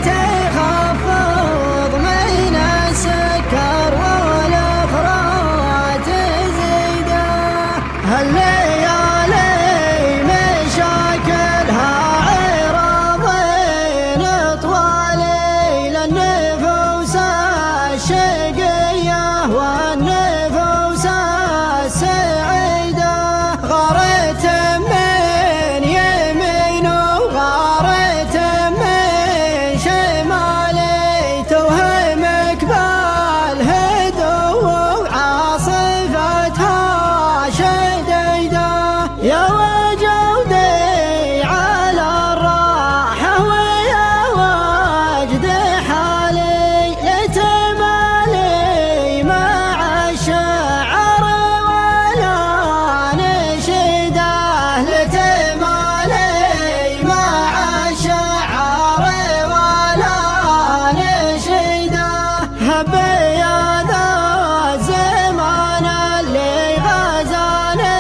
تخفض من السكر الشقية والنفوس السعيدة، غارت من يمين وغارت من شمالي، توهمك بالهدوء وعاصفتها شديدة. يا وجودي على الراحة ويا وجد حالي، لتمالي مع الشعر ولا نشيده، لتمالي مع الشعر ولا نشيده. هبي يا ذا الزمان اللي غزاني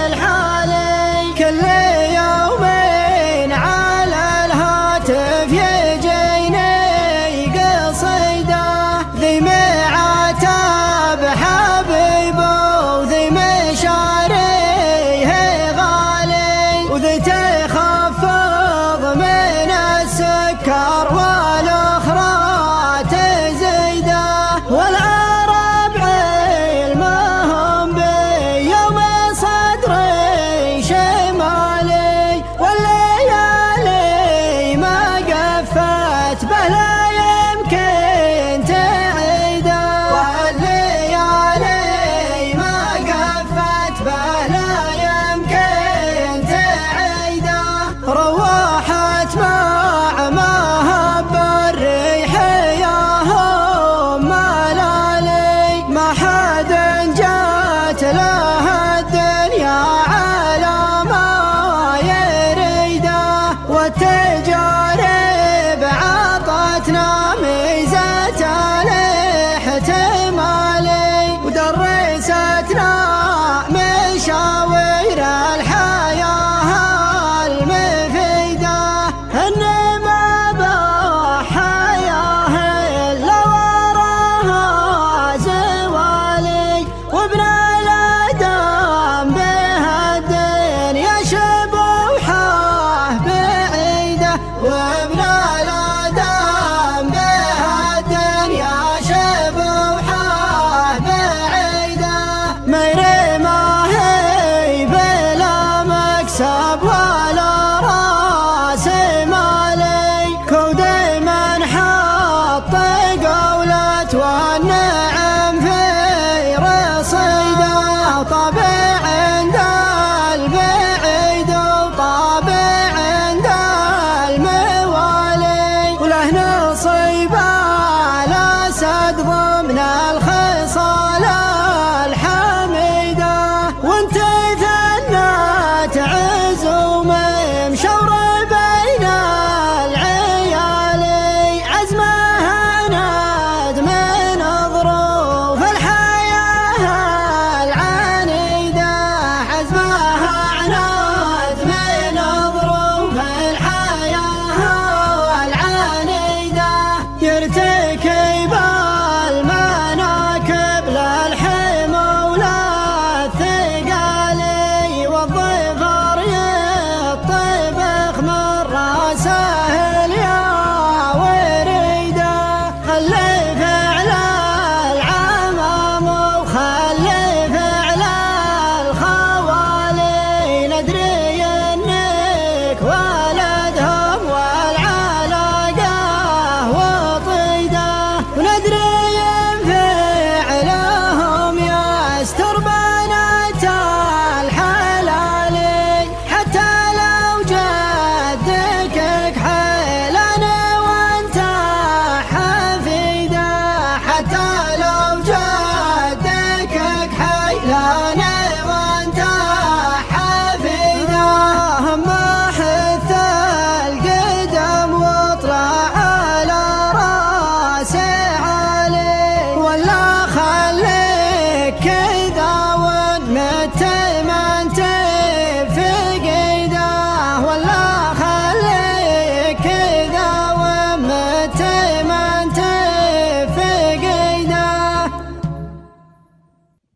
الحالي، كل يومين على الهاتف يجيني قصيده، ذي معاتب حبيبه وذي مشاريه غالي، وذي تخفض من السكر والاخرى تزيده. والعرب علمهم بيوم صدري شمالي، والليالي ما قفت به لا يمكن تعيده، والليالي ما قفت به لا يمكن تعيده. روحت مع ما هب الريح ياهم ملالي، ما حد جات له الدنيا على ما يريده، والتجارب عطتنا ميزة الاحتمالي، ودرستنا مشاوير الحياة المفيدة، ان ما بحياه الا وراها زوالي، وابن الادم بها الدنيا شبوحه بعيده، وابن الادم بها الدنيا شبوحه بعيده. مريمه هي بلا مكسب ولا راس مالي، كود من حط قولة والنعم في رصيده، طابع عند البعيد وطابع عند الموالي، وله نصيب الاسد ضمن الخصال الحميده، وانت ثنت عزوم مشور بين العيالي، عزمها ند من ظروف الحياة العنيدة، عزمها ند من ظروف الحياة العنيدة. يرتكب المناكب للحمى وللثقالي، والظفر يطبخ من راسه اليا وريده، خلي فعل العمام وخلي فعل الخوالي، ندري انك ولدهم والعلاقه وطيده، وندري ان فعلهم يستر بنات الحلالي، حتى لو جدك كحيلان وانت حفيده، حتى لو جدك كحيلان وانت حفيده. ما حث القدم واطلع على راسي عالي، ولا